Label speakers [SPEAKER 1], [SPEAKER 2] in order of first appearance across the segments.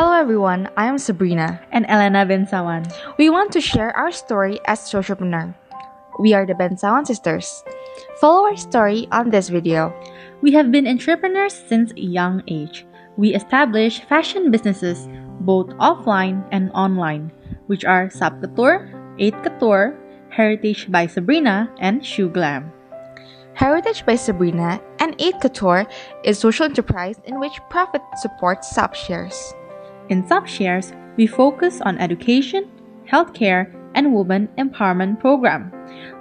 [SPEAKER 1] Hello everyone, I am Sabrina
[SPEAKER 2] and Elena Bensawan.
[SPEAKER 1] We want to share our story as socialpreneur. We are the Bensawan sisters. Follow our story on this video.
[SPEAKER 2] We have been entrepreneurs since a young age. We established fashion businesses both offline and online, which are SAAB Couture, 8 Couture, Heritage by Sabrina, and Shoe Glam.
[SPEAKER 1] Heritage by Sabrina and 8 Couture is social enterprise in which profit supports SAAB shares.
[SPEAKER 2] In SAAB shares, we focus on education, healthcare, and women empowerment program.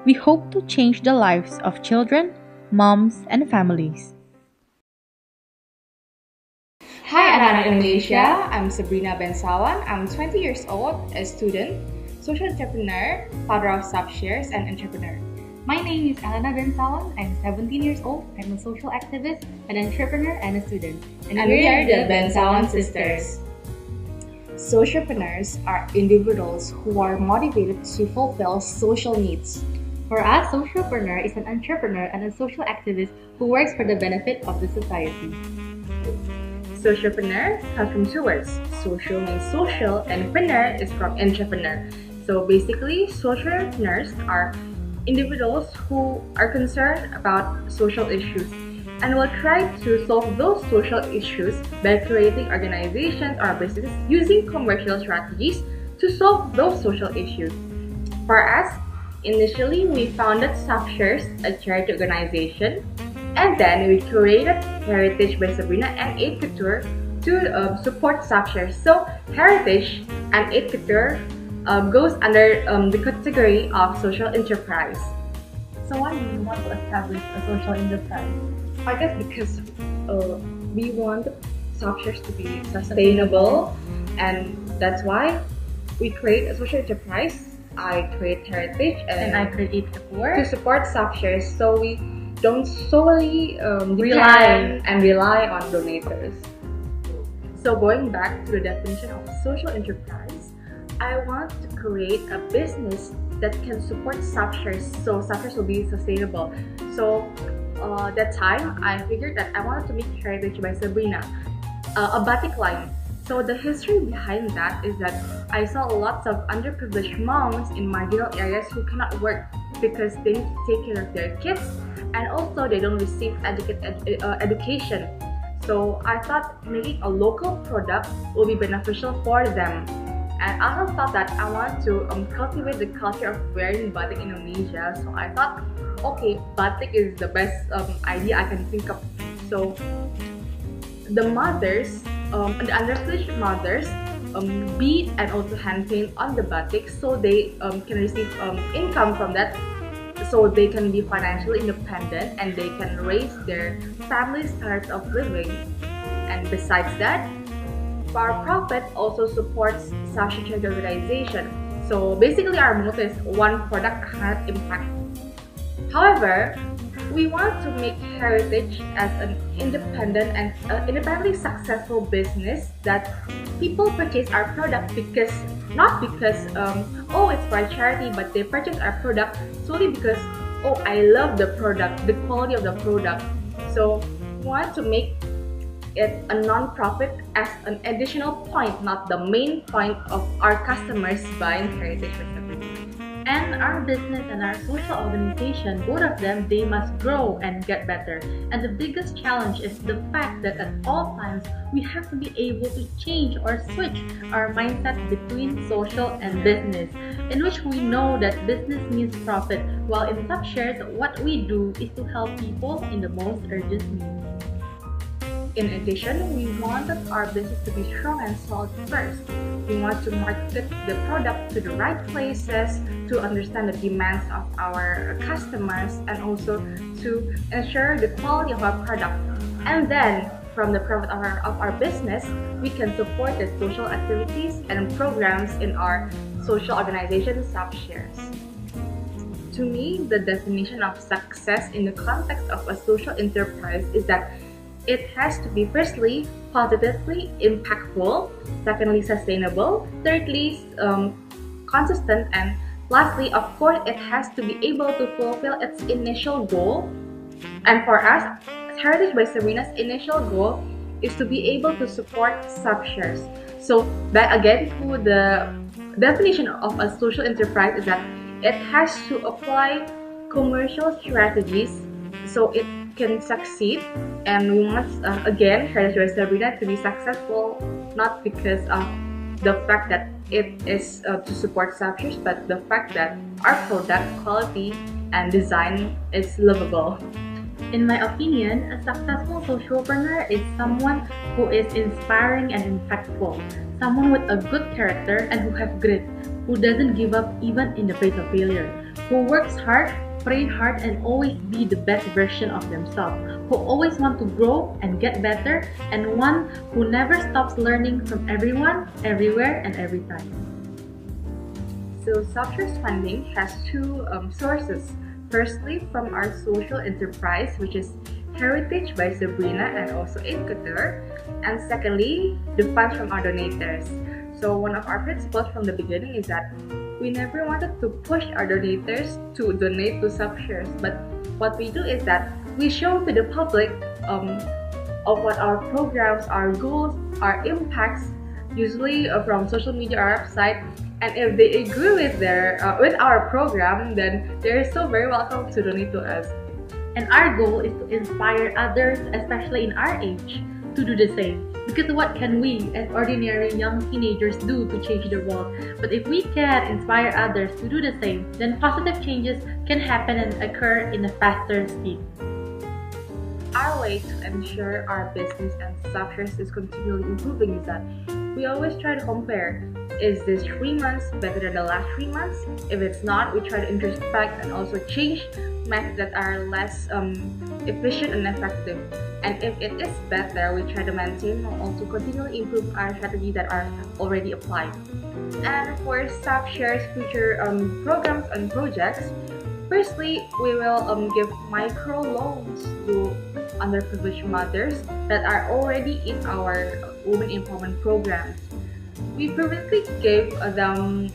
[SPEAKER 2] We hope to change the lives of children, moms, and families.
[SPEAKER 3] Hi Anak Indonesia, I'm Sabrina Bensawan. I'm 20 years old, a student, social entrepreneur, father of SAAB shares, and entrepreneur.
[SPEAKER 4] My name is Elena Bensawan. I'm 17 years old. I'm a social activist, an entrepreneur, and a student.
[SPEAKER 3] And we are the Bensawan sisters. Socialpreneurs are individuals who are motivated to fulfill social needs.
[SPEAKER 4] For us, socialpreneur is an entrepreneur and a social activist who works for the benefit of the society.
[SPEAKER 3] Socialpreneur comes from two words. Social means social, and preneur is from entrepreneur. So basically, socialpreneurs are individuals who are concerned about social issues and will try to solve those social issues by creating organizations or businesses using commercial strategies to solve those social issues. For us, initially we founded SAAB Shares, a charity organization, and then we created Heritage by Sabrina and 8 Couture to support SAAB Shares. So Heritage and 8 Couture goes under the category of social enterprise.
[SPEAKER 4] So why do you want to establish a social enterprise?
[SPEAKER 3] I guess because we want SAAB shares to be sustainable, and that's why we create a social enterprise. I create Heritage
[SPEAKER 4] and I create Couture
[SPEAKER 3] to support SAAB shares, so we don't solely rely on donators. So going back to the definition of social enterprise, I want to create a business that can support SAAB shares, so SAAB shares will be sustainable. So that time, I figured that I wanted to make Heritage by Sabrina, a batik line. So the history behind that is that I saw lots of underprivileged moms in marginal areas who cannot work because they need to take care of their kids, and also they don't receive education. So I thought making a local product will be beneficial for them. And I also thought that I want to cultivate the culture of wearing batik in Indonesia. So I thought, okay, batik is the best idea I can think of. So the mothers, the underprivileged mothers, bead and also hand paint on the batik, so they can receive income from that, so they can be financially independent and they can raise their family's standards of living. And besides that, our profit also supports such a charity organization. So basically our motto is one product, 100 impact. However, we want to make Heritage as an independent and independently successful business that people purchase our product because, not because oh it's for a charity, but they purchase our product solely because, oh I love the product, the quality of the product. So we want to make it a non-profit as an additional point, not the main point of our customers buying Heritage by Sabrina.
[SPEAKER 4] And our business and our social organization, both of them, they must grow and get better. And the biggest challenge is the fact that at all times, we have to be able to change or switch our mindset between social and business, in which we know that business means profit, while in SAAB shares, what we do is to help people in the most urgent need.
[SPEAKER 3] In addition, we wanted our business to be strong and solid first. We want to market the product to the right places, to understand the demands of our customers, and also to ensure the quality of our product. And then, from the profit of our business, we can support the social activities and programs in our social organization, SAAB shares. To me, the definition of success in the context of a social enterprise is that it has to be firstly positively impactful, secondly sustainable, thirdly consistent, and lastly, of course, it has to be able to fulfill its initial goal. And for us, Heritage by Sabrina's initial goal is to be able to support sub-shares. So back again to the definition of a social enterprise is that it has to apply commercial strategies so it can succeed, and we must again share this with Sabrina to be successful not because of the fact that it is to support sub-shares, but the fact that our product quality and design is livable.
[SPEAKER 4] In my opinion, a successful socialpreneur is someone who is inspiring and impactful, someone with a good character and who have grit, who doesn't give up even in the face of failure, who works hard, pray hard, and always be the best version of themselves, who always want to grow and get better, and one who never stops learning from everyone, everywhere, and every time.
[SPEAKER 3] So sub-shares funding has two sources. Firstly, from our social enterprise, which is Heritage by Sabrina and also Couture, and secondly, the funds from our donators. So one of our principles from the beginning is that we never wanted to push our donators to donate to sub-shares, but what we do is that we show to the public of what our programs, our goals, our impacts, usually from social media or website. And if they agree with with our program, then they're so very welcome to donate to us.
[SPEAKER 4] And our goal is to inspire others, especially in our age, to do the same. Because what can we, as ordinary young teenagers, do to change the world? But if we can inspire others to do the same, then positive changes can happen and occur in a faster speed.
[SPEAKER 3] Our way to ensure our business and sub-shares is continually improving is that we always try to compare. Is this 3 months better than the last 3 months? If it's not, we try to introspect and also change methods that are less efficient and effective. And if it is better, we try to maintain and also continually improve our strategies that are already applied. And for sub-shares future programs and projects, firstly, we will give micro loans to underprivileged mothers that are already in our women empowerment programs. We previously gave them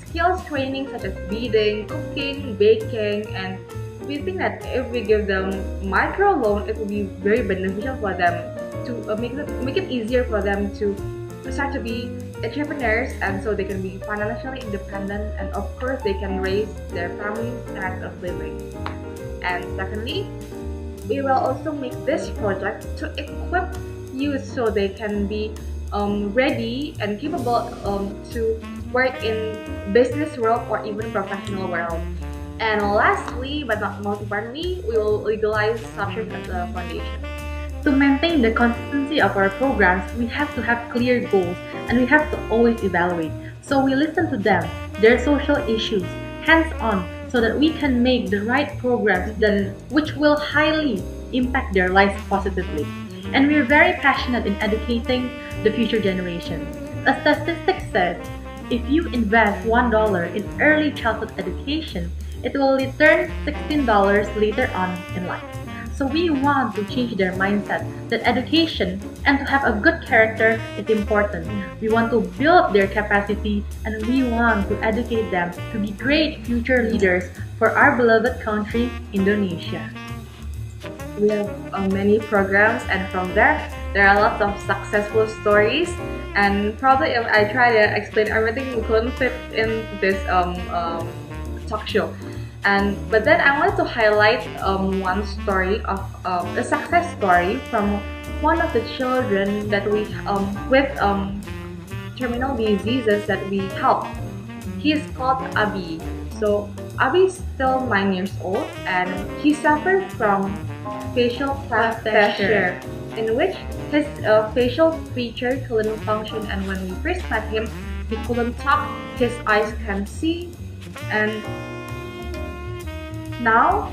[SPEAKER 3] skills training such as beading, cooking, baking, and we think that if we give them micro loan, it will be very beneficial for them to make it easier for them to start to be entrepreneurs, and so they can be financially independent, and of course they can raise their family's standard of living. And secondly, we will also make this project to equip youth so they can be ready and capable to work in business world or even professional world. And lastly, but not most importantly, we will legalize sub-shares as a foundation.
[SPEAKER 4] To maintain the consistency of our programs, we have to have clear goals and we have to always evaluate. So we listen to them, their social issues, hands-on, so that we can make the right programs which will highly impact their lives positively. And we are very passionate in educating the future generation. A statistic says, if you invest $1 in early childhood education, it will return $16 later on in life. So we want to change their mindset that education and to have a good character is important. We want to build their capacity and we want to educate them to be great future leaders for our beloved country, Indonesia.
[SPEAKER 3] We have many programs, and from there are lots of successful stories, and probably if I try to explain everything, we couldn't fit in this talk show. But then I wanted to highlight one story of a success story from one of the children that we with terminal diseases that we help. He is called Abi. So Abi is still 9 years old and he suffered from facial plastectasia, in which his facial feature couldn't function, and when we first met him, he couldn't talk, his eyes can't see, and now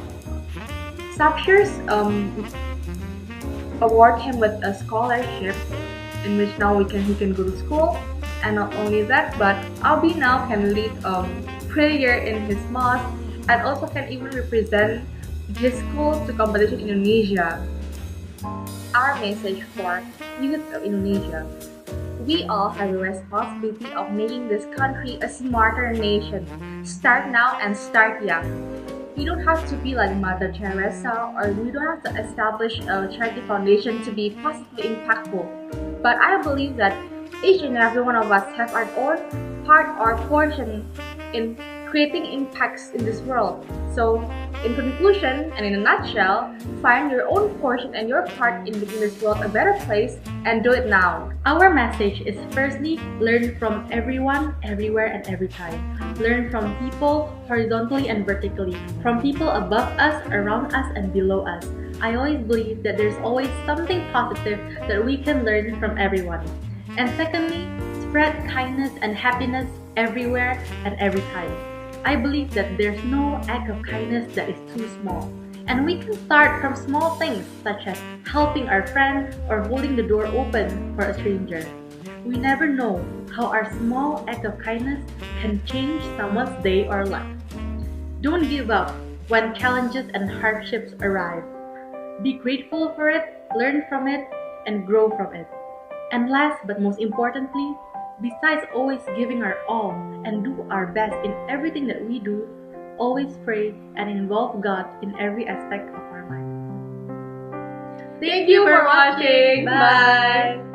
[SPEAKER 3] sub-shares award him with a scholarship in which now he can go to school, and not only that, but Abi now can lead prayer in his mosque and also can even represent his school to competition in Indonesia. Our message for youth of Indonesia: we all have a responsibility of making this country a smarter nation. Start now and start young. we don't have to be like Mother Teresa, or we don't have to establish a charity foundation to be positively impactful. But I believe that each and every one of us have our own part or portion in creating impacts in this world. So, in conclusion and in a nutshell, find your own portion and your part in making this world a better place, and do it now.
[SPEAKER 4] Our message is firstly, learn from everyone, everywhere, and every time. Learn from people horizontally and vertically, from people above us, around us, and below us. I always believe that there's always something positive that we can learn from everyone. And secondly, spread kindness and happiness everywhere and every time. I believe that there's no act of kindness that is too small. And we can start from small things such as helping our friend or holding the door open for a stranger. We never know how our small act of kindness can change someone's day or life. Don't give up when challenges and hardships arrive. Be grateful for it, learn from it, and grow from it. And last but most importantly, besides always giving our all and do our best in everything that we do, always pray and involve God in every aspect of our life.
[SPEAKER 3] Thank you for watching. Bye.